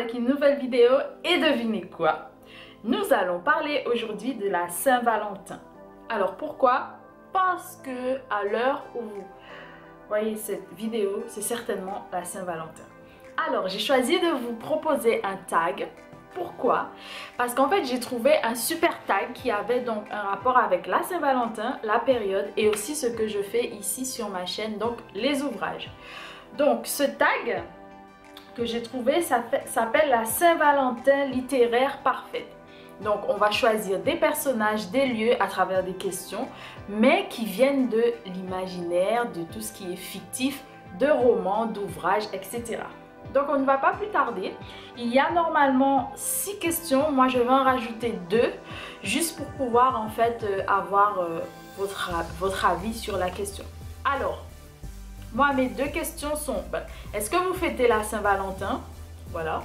avec une nouvelle vidéo et devinez quoi? Nous allons parler aujourd'hui de la Saint-Valentin. Alors pourquoi? Parce que à l'heure où vous voyez cette vidéo, c'est certainement la Saint-Valentin. Alors j'ai choisi de vous proposer un tag. Pourquoi? Parce qu'en fait j'ai trouvé un super tag qui avait donc un rapport avec la Saint-Valentin, la période et aussi ce que je fais ici sur ma chaîne, donc les ouvrages. Donc ce tag que j'ai trouvé s'appelle la Saint-Valentin littéraire parfaite. Donc on va choisir des personnages, des lieux à travers des questions, mais qui viennent de l'imaginaire, de tout ce qui est fictif, de romans, d'ouvrages, etc. Donc on ne va pas plus tarder. Il y a normalement 6 questions, moi je vais en rajouter 2, juste pour pouvoir en fait avoir votre avis sur la question. Alors, moi mes 2 questions sont, est-ce que vous fêtez la Saint-Valentin? Voilà.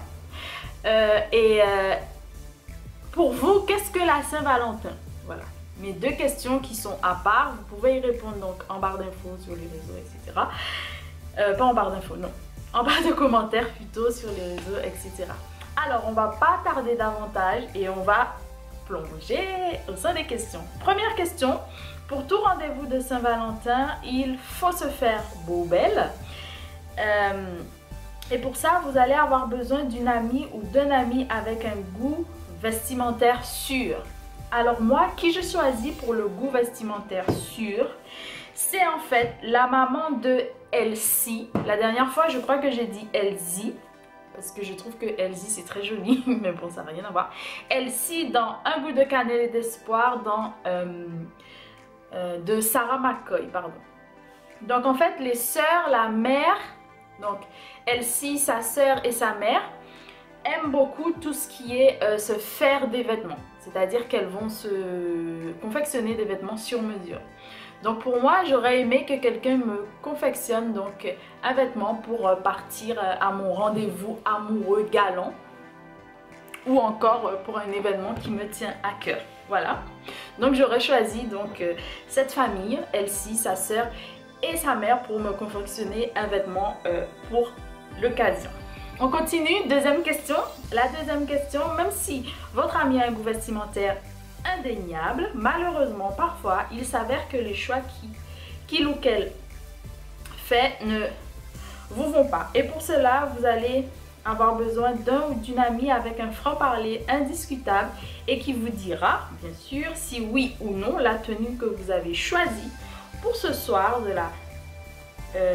Pour vous, qu'est-ce que la Saint-Valentin? Voilà. Mes 2 questions qui sont à part, vous pouvez y répondre donc en barre d'infos sur les réseaux, etc. Pas en barre d'infos, non. En barre de commentaires plutôt sur les réseaux, etc. Alors, on va pas tarder davantage et on va plonger au sein des questions. Première question, pour tout rendez-vous de Saint-Valentin, il faut se faire beau belle. Et pour ça, vous allez avoir besoin d'une amie ou d'un ami avec un goût vestimentaire sûr. Alors moi, qui je choisis pour le goût vestimentaire sûr, c'est en fait la maman de Elsie. La dernière fois, je crois que j'ai dit Elsie, parce que je trouve que Elsie c'est très joli, mais bon, ça n'a rien à voir. Elsie dans Un goût de cannelle et d'espoir, de Sarah McCoy, pardon. Donc en fait, les sœurs, la mère, donc Elsie, sa sœur et sa mère, aiment beaucoup tout ce qui est se faire des vêtements. C'est-à-dire qu'elles vont se confectionner des vêtements sur mesure. Donc pour moi, j'aurais aimé que quelqu'un me confectionne donc un vêtement pour partir à mon rendez-vous amoureux galant. Ou encore pour un événement qui me tient à cœur. Voilà. Donc j'aurais choisi donc cette famille, Elsie, sa sœur et sa mère pour me confectionner un vêtement pour l'occasion. On continue, deuxième question. La deuxième question, même si votre ami a un goût vestimentaire indéniable, malheureusement parfois il s'avère que les choix qu'il ou qu'elle fait ne vous vont pas. Et pour cela, vous allez avoir besoin d'un ou d'une amie avec un franc-parler indiscutable et qui vous dira, bien sûr, si oui ou non la tenue que vous avez choisie pour ce soir de la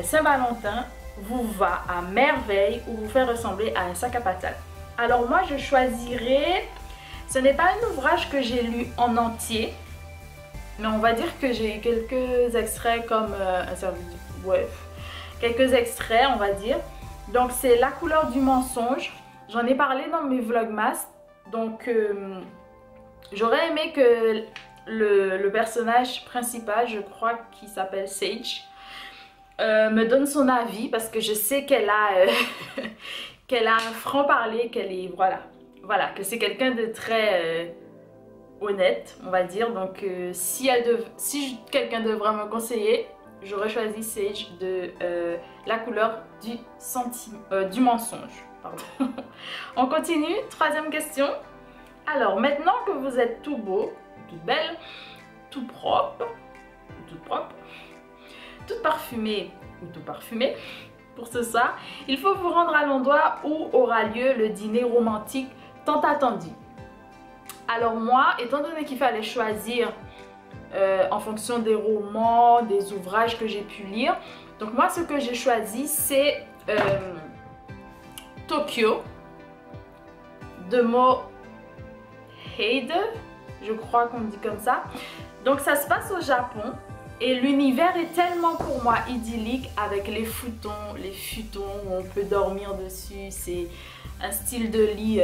Saint-Valentin vous va à merveille ou vous fait ressembler à un sac à patates. Alors moi je choisirais, ce n'est pas un ouvrage que j'ai lu en entier, mais on va dire que j'ai quelques extraits comme quelques extraits on va dire. Donc c'est La couleur du mensonge, j'en ai parlé dans mes vlogmas, donc j'aurais aimé que le personnage principal, je crois qu'il s'appelle Sage, me donne son avis parce que je sais qu'elle a, qu'elle a un franc-parler, qu'elle est, voilà, que c'est quelqu'un de très honnête, on va dire. Donc si quelqu'un devrait me conseiller, j'aurais choisi Sage de La couleur du mensonge. Pardon. On continue, troisième question. Alors maintenant que vous êtes tout beau, toute belle, tout propre, toute parfumée ou tout parfumé pour ce soir, il faut vous rendre à l'endroit où aura lieu le dîner romantique tant attendu. Alors moi, étant donné qu'il fallait choisir en fonction des romans, des ouvrages que j'ai pu lire, donc moi ce que j'ai choisi c'est Tokyo de Moe Heide, je crois qu'on dit comme ça. Donc ça se passe au Japon. Et l'univers est tellement pour moi idyllique avec les futons où on peut dormir dessus. C'est un style de lit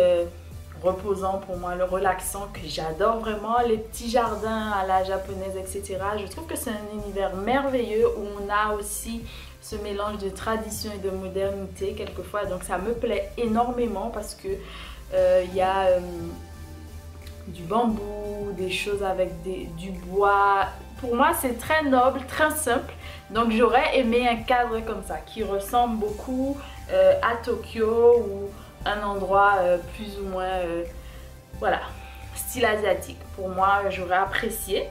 reposant pour moi, le relaxant que j'adore vraiment. Les petits jardins à la japonaise, etc. Je trouve que c'est un univers merveilleux où on a aussi ce mélange de tradition et de modernité quelquefois. Donc ça me plaît énormément parce que il y a du bambou, des choses avec du bois. Pour moi, c'est très noble, très simple. Donc, j'aurais aimé un cadre comme ça, qui ressemble beaucoup à Tokyo, où un endroit plus ou moins, voilà, style asiatique. Pour moi, j'aurais apprécié.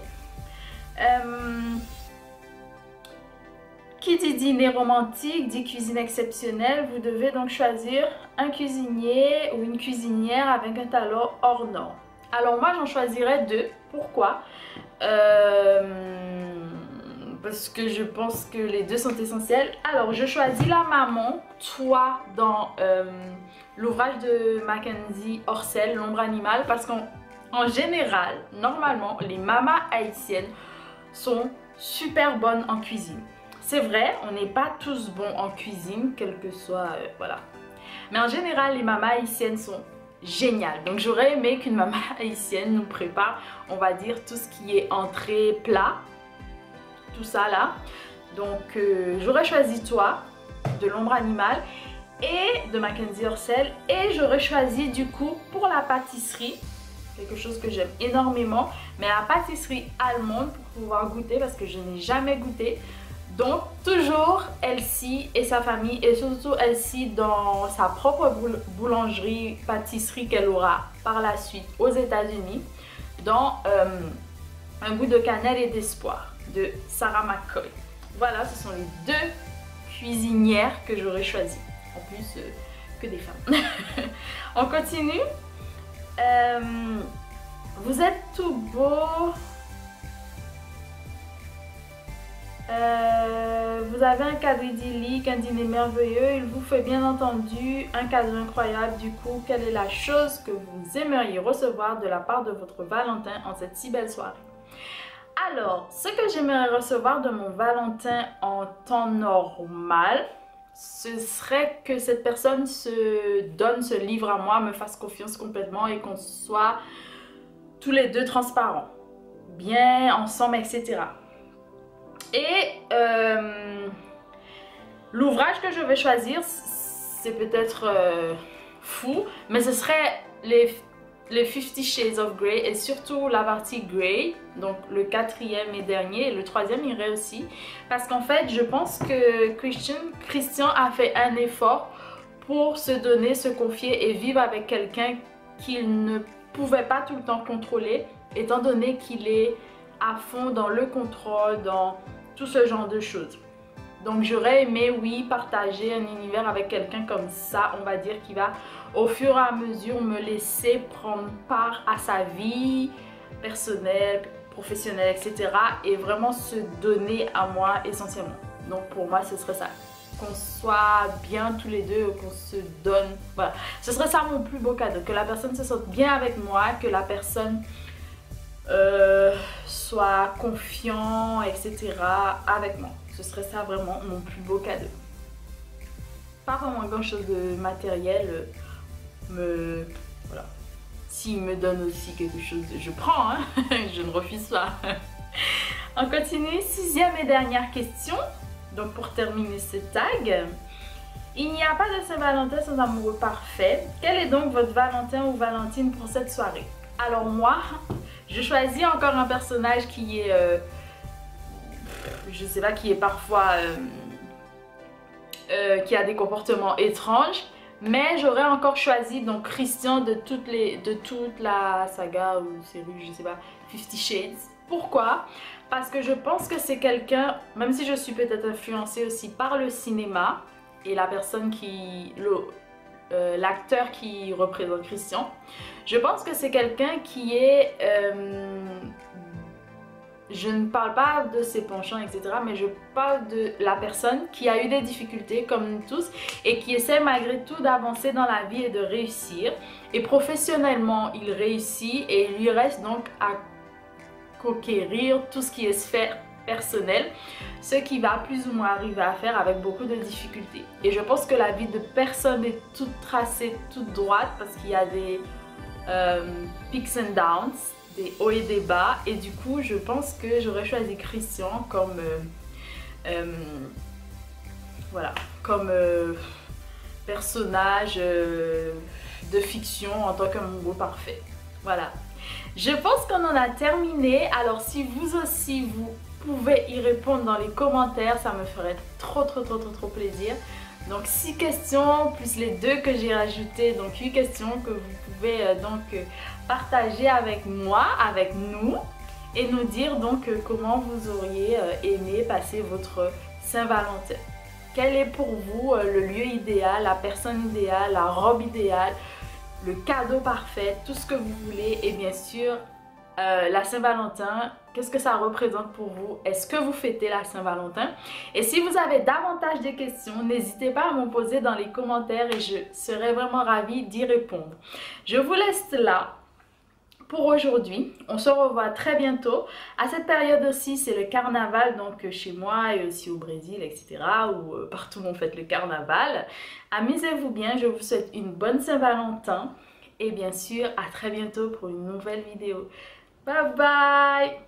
Qui dit dîner romantique, dit cuisine exceptionnelle. Vous devez donc choisir un cuisinier ou une cuisinière avec un talent hors norme. Alors moi, j'en choisirais deux. Pourquoi? Parce que je pense que les deux sont essentiels. Alors, je choisis la maman, toi, dans l'ouvrage de Mackenzie Orsel, L'ombre animale, parce qu'en général, normalement, les mamas haïtiennes sont super bonnes en cuisine. C'est vrai, on n'est pas tous bons en cuisine, quel que soit, voilà. Mais en général, les mamas haïtiennes sont géniales. Donc j'aurais aimé qu'une maman haïtienne nous prépare, on va dire, tout ce qui est entrée, plat, tout ça là. Donc j'aurais choisi toi, de L'ombre animale, et de Mackenzie Orsel. Et j'aurais choisi du coup, pour la pâtisserie, quelque chose que j'aime énormément, mais la pâtisserie allemande pour pouvoir goûter, parce que je n'ai jamais goûté. Donc toujours Elsie et sa famille, et surtout Elsie dans sa propre boulangerie, pâtisserie qu'elle aura par la suite aux États-Unis, dans Un goût de cannelle et d'espoir de Sarah McCoy. Voilà, ce sont les deux cuisinières que j'aurais choisies. En plus que des femmes. On continue. Vous êtes tout beau. Vous avez un cadre idyllique, un dîner merveilleux, il vous fait bien entendu un cadeau incroyable. Du coup, quelle est la chose que vous aimeriez recevoir de la part de votre Valentin en cette si belle soirée? Alors, ce que j'aimerais recevoir de mon Valentin en temps normal, ce serait que cette personne se livre à moi, me fasse confiance complètement et qu'on soit tous les deux transparents, bien ensemble, etc. Et l'ouvrage que je vais choisir, c'est peut-être fou, mais ce serait les 50 Shades of Grey, et surtout la partie Grey, donc le quatrième et dernier, et le troisième irait aussi, parce qu'en fait je pense que Christian a fait un effort pour se donner, se confier et vivre avec quelqu'un qu'il ne pouvait pas tout le temps contrôler, étant donné qu'il est à fond dans le contrôle, dans tout ce genre de choses. Donc j'aurais aimé, oui, partager un univers avec quelqu'un comme ça, on va dire, qui va au fur et à mesure me laisser prendre part à sa vie personnelle, professionnelle, etc. et vraiment se donner à moi essentiellement. Donc pour moi ce serait ça, qu'on soit bien tous les deux, qu'on se donne, voilà. Ce serait ça mon plus beau cadeau, que la personne se sente bien avec moi, que la personne soit confiant, etc. avec moi. Ce serait ça vraiment mon plus beau cadeau. Pas vraiment grand chose de matériel, voilà. S'il me donne aussi quelque chose, je prends, hein. Je ne refuse pas. On continue, sixième et dernière question. Donc pour terminer ce tag, il n'y a pas de Saint-Valentin sans amoureux parfait. Quel est donc votre Valentin ou Valentine pour cette soirée? Alors moi, je choisis encore un personnage qui est, je sais pas, qui est parfois, qui a des comportements étranges. Mais j'aurais encore choisi donc Christian de toute la saga ou série, je sais pas, 50 Shades. Pourquoi? Parce que je pense que c'est quelqu'un, même si je suis peut-être influencée aussi par le cinéma et la personne qui, l'acteur qui représente Christian, je pense que c'est quelqu'un qui est, je ne parle pas de ses penchants, etc. mais je parle de la personne qui a eu des difficultés comme nous tous et qui essaie malgré tout d'avancer dans la vie et de réussir. Et professionnellement, il réussit et il lui reste donc à conquérir tout ce qui est sphère personnelle, ce qui va plus ou moins arriver à faire avec beaucoup de difficultés. Et je pense que la vie de personne est toute tracée, toute droite, parce qu'il y a des peaks and downs, des hauts et des bas, et du coup je pense que j'aurais choisi Christian comme voilà, comme personnage de fiction en tant qu'amoureux parfait. Voilà, je pense qu'on en a terminé. Alors si vous aussi vous pouvez y répondre dans les commentaires, ça me ferait trop plaisir. Donc 6 questions plus les 2 que j'ai rajoutées, donc 8 questions que vous pouvez partager avec moi, avec nous, et nous dire donc comment vous auriez aimé passer votre Saint-Valentin. Quel est pour vous le lieu idéal, la personne idéale, la robe idéale, le cadeau parfait, tout ce que vous voulez, et bien sûr la Saint-Valentin, qu'est-ce que ça représente pour vous? Est-ce que vous fêtez la Saint-Valentin? Et si vous avez davantage de questions, n'hésitez pas à m'en poser dans les commentaires et je serai vraiment ravie d'y répondre. Je vous laisse là pour aujourd'hui. On se revoit très bientôt. À cette période aussi, c'est le carnaval, donc chez moi et aussi au Brésil, etc. Où partout on fête le carnaval. Amusez-vous bien, je vous souhaite une bonne Saint-Valentin. Et bien sûr, à très bientôt pour une nouvelle vidéo. Bye bye!